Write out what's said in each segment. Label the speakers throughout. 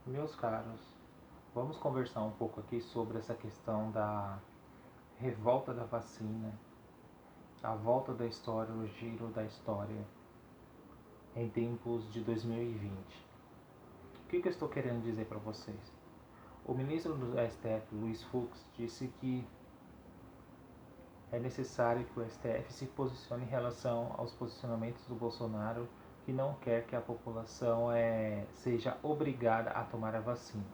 Speaker 1: Meus caros, vamos conversar um pouco aqui sobre essa questão da revolta da vacina, a volta da história, o giro da história em tempos de 2020. O que eu estou querendo dizer para vocês? O ministro do STF, Luiz Fux, disse que é necessário que o STF se posicione em relação aos posicionamentos do Bolsonaro, que não quer que a população seja obrigada a tomar a vacina.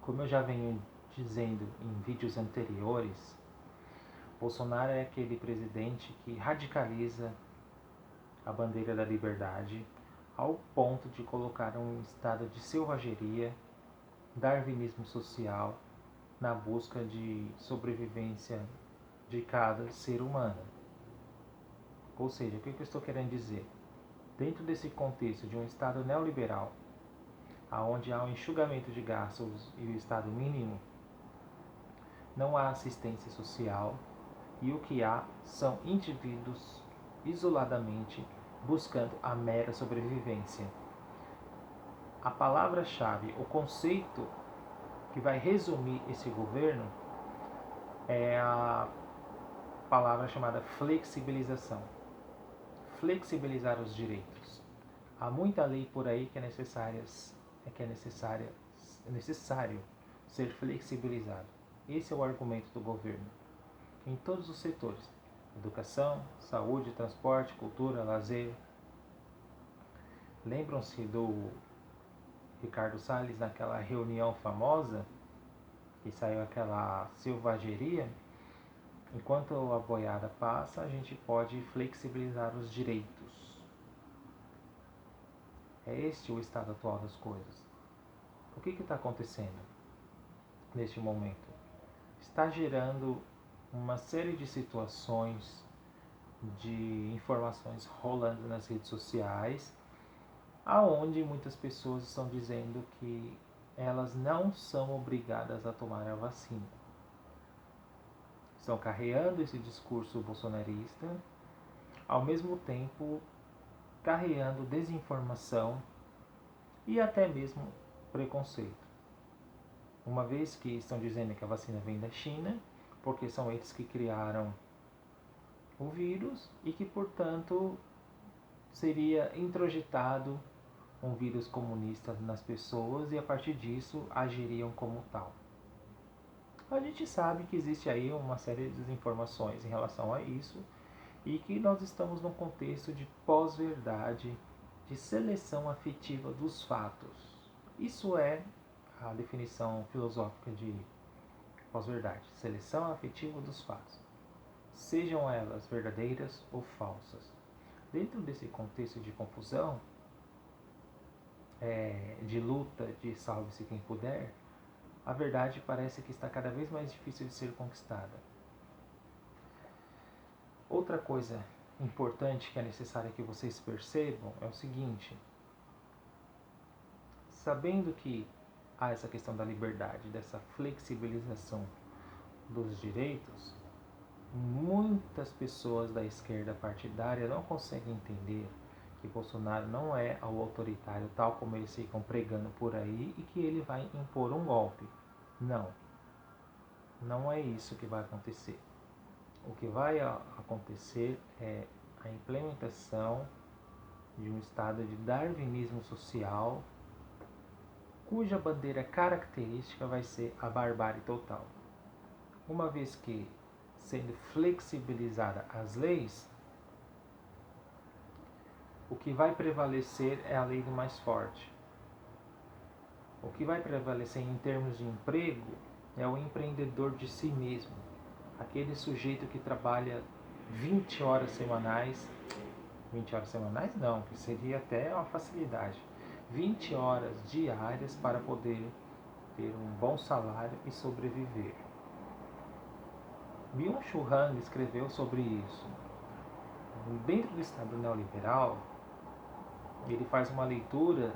Speaker 1: Como eu já venho dizendo em vídeos anteriores, Bolsonaro é aquele presidente que radicaliza a bandeira da liberdade ao ponto de colocar um estado de selvageria, darwinismo social na busca de sobrevivência de cada ser humano. Ou seja, o que eu estou querendo dizer? Dentro desse contexto de um estado neoliberal, onde há um enxugamento de gastos e o estado mínimo, não há assistência social, e o que há são indivíduos isoladamente buscando a mera sobrevivência. A palavra-chave, o conceito que vai resumir esse governo é a palavra chamada flexibilização. Flexibilizar os direitos. Há muita lei por aí que é necessário ser flexibilizado. Esse é o argumento do governo em todos os setores: educação, saúde, transporte, cultura, lazer. Lembram-se do Ricardo Salles naquela reunião famosa que saiu aquela selvageria? Enquanto a boiada passa, a gente pode flexibilizar os direitos. É este o estado atual das coisas. O que está acontecendo neste momento? Está gerando uma série de situações, de informações rolando nas redes sociais, aonde muitas pessoas estão dizendo que elas não são obrigadas a tomar a vacina. Estão carreando esse discurso bolsonarista, ao mesmo tempo carreando desinformação e até mesmo preconceito. Uma vez que estão dizendo que a vacina vem da China, porque são eles que criaram o vírus e que, portanto, seria introjetado um vírus comunista nas pessoas e a partir disso agiriam como tal. A gente sabe que existe aí uma série de desinformações em relação a isso e que nós estamos num contexto de pós-verdade, de seleção afetiva dos fatos. Isso é a definição filosófica de pós-verdade: seleção afetiva dos fatos, sejam elas verdadeiras ou falsas. Dentro desse contexto de confusão, de luta, de salve-se quem puder, a verdade parece que está cada vez mais difícil de ser conquistada. Outra coisa importante que é necessário que vocês percebam é o seguinte: sabendo que há essa questão da liberdade, dessa flexibilização dos direitos, muitas pessoas da esquerda partidária não conseguem entender que Bolsonaro não é o autoritário tal como eles ficam pregando por aí e que ele vai impor um golpe. Não, não é isso que vai acontecer. O que vai acontecer é a implementação de um estado de darwinismo social, cuja bandeira característica vai ser a barbárie total. Uma vez que, sendo flexibilizada as leis, o que vai prevalecer é a lei do mais forte. O que vai prevalecer em termos de emprego é o empreendedor de si mesmo, aquele sujeito que trabalha 20 horas semanais, 20 horas semanais não, que seria até uma facilidade, 20 horas diárias para poder ter um bom salário e sobreviver. Byung-Chul Han escreveu sobre isso. Dentro do Estado neoliberal, ele faz uma leitura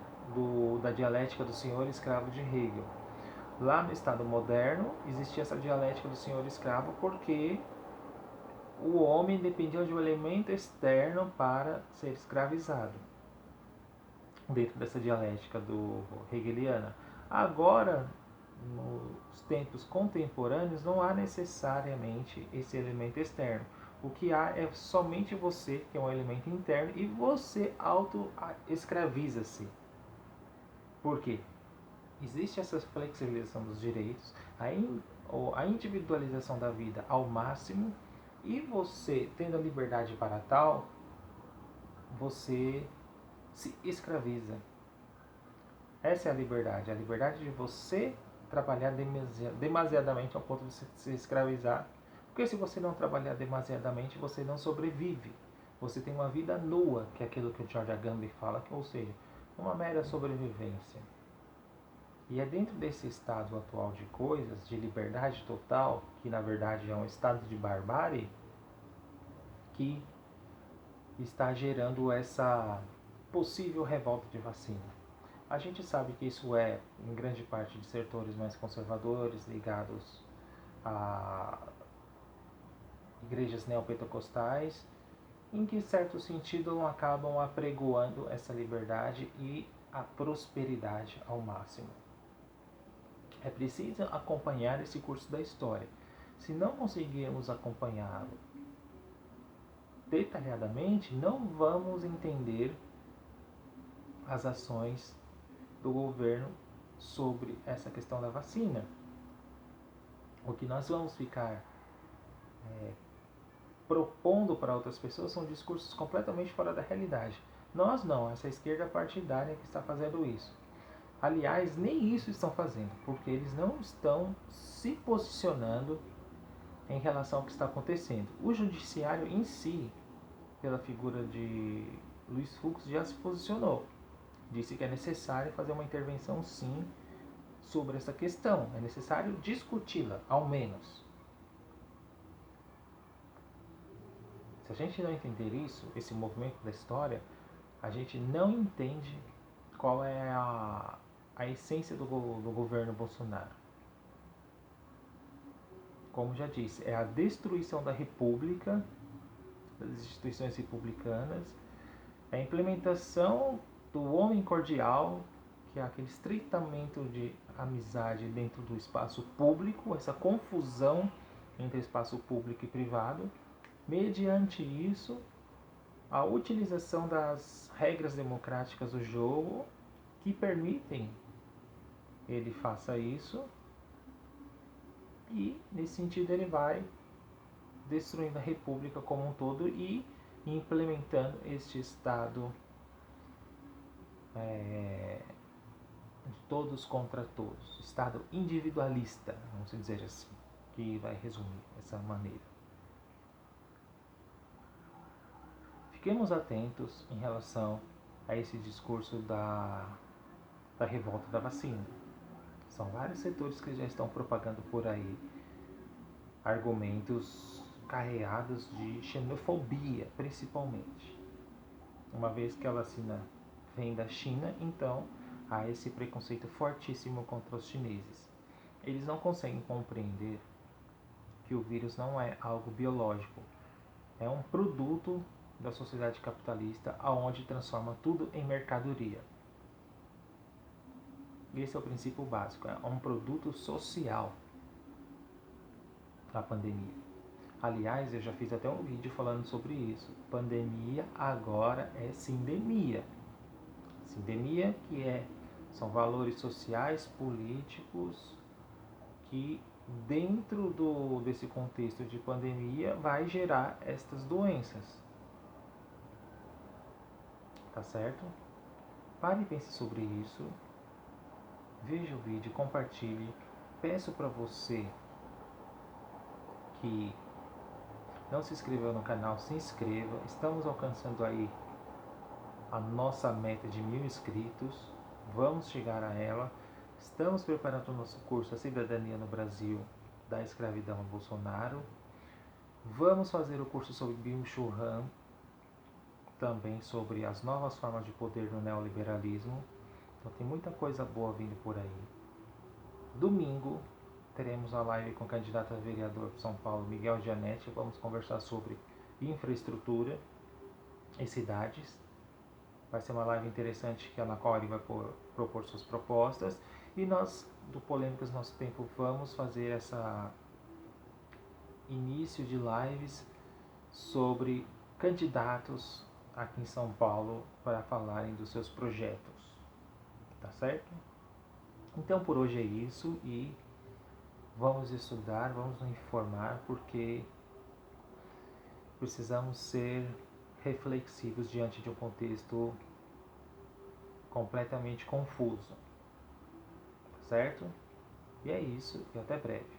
Speaker 1: da dialética do senhor escravo de Hegel. Lá no Estado moderno existia essa dialética do senhor escravo porque o homem dependia de um elemento externo para ser escravizado. dentro dessa dialética do hegeliana. Agora, nos tempos contemporâneos, não há necessariamente esse elemento externo. O que há é somente você, que é um elemento interno, e você auto-escraviza-se. Por quê? Existe essa flexibilização dos direitos, a individualização da vida ao máximo, e você, tendo a liberdade para tal, você se escraviza. Essa é a liberdade de você trabalhar demasiadamente ao ponto de se escravizar. Porque se você não trabalhar demasiadamente, você não sobrevive. Você tem uma vida nua, que é aquilo que o George Agamben fala, ou seja, uma mera sobrevivência. E é dentro desse estado atual de coisas, de liberdade total, que na verdade é um estado de barbárie, que está gerando essa possível revolta de vacina. A gente sabe que isso é, em grande parte, de setores mais conservadores, ligados a igrejas neopentecostais, em que, em certo sentido, acabam apregoando essa liberdade e a prosperidade ao máximo. É preciso acompanhar esse curso da história. Se não conseguirmos acompanhá-lo detalhadamente, não vamos entender as ações do governo sobre essa questão da vacina. O que nós vamos ficar propondo para outras pessoas são discursos completamente fora da realidade. Nós não, essa esquerda partidária que está fazendo isso. Aliás, nem isso estão fazendo, porque eles não estão se posicionando em relação ao que está acontecendo. O judiciário em si, pela figura de Luiz Fux, já se posicionou. Disse que é necessário fazer uma intervenção, sim, sobre essa questão. É necessário discuti-la, ao menos. Se a gente não entender isso, esse movimento da história, a gente não entende qual é a essência do governo Bolsonaro. Como já disse, é a destruição da república, das instituições republicanas, é a implementação do homem cordial, que é aquele estreitamento de amizade dentro do espaço público, essa confusão entre espaço público e privado. Mediante isso, a utilização das regras democráticas do jogo que permitem ele faça isso, e nesse sentido ele vai destruindo a república como um todo e implementando este estado de todos contra todos, estado individualista, vamos dizer assim, que vai resumir dessa maneira. Fiquemos atentos em relação a esse discurso da revolta da vacina. São vários setores que já estão propagando por aí argumentos carreados de xenofobia, principalmente. Uma vez que a vacina vem da China, então há esse preconceito fortíssimo contra os chineses. Eles não conseguem compreender que o vírus não é algo biológico, é um produto da sociedade capitalista, aonde transforma tudo em mercadoria. Esse é o princípio básico, é um produto social a pandemia. Aliás, eu já fiz até um vídeo falando sobre isso. Pandemia agora é sindemia. Sindemia são valores sociais, políticos, que dentro desse contexto de pandemia vai gerar estas doenças. Tá certo? Pare e pense sobre isso. Veja o vídeo, compartilhe. Peço para você que não se inscreveu no canal, se inscreva. Estamos alcançando aí a nossa meta de 1000 inscritos. Vamos chegar a ela. Estamos preparando o nosso curso A Cidadania no Brasil, da escravidão a Bolsonaro. Vamos fazer o curso sobre Byung-Chul Han, também sobre as novas formas de poder no neoliberalismo. Então tem muita coisa boa vindo por aí. Domingo teremos a live com o candidato a vereador de São Paulo, Miguel Gianetti. Vamos conversar sobre infraestrutura e cidades. Vai ser uma live interessante na qual ele vai propor suas propostas. E nós, do Polêmicas Nosso Tempo, vamos fazer essa início de lives sobre candidatos aqui em São Paulo para falarem dos seus projetos. Tá certo? Então por hoje é isso e vamos estudar, vamos nos informar, porque precisamos ser reflexivos diante de um contexto completamente confuso. Tá certo? E é isso, e até breve.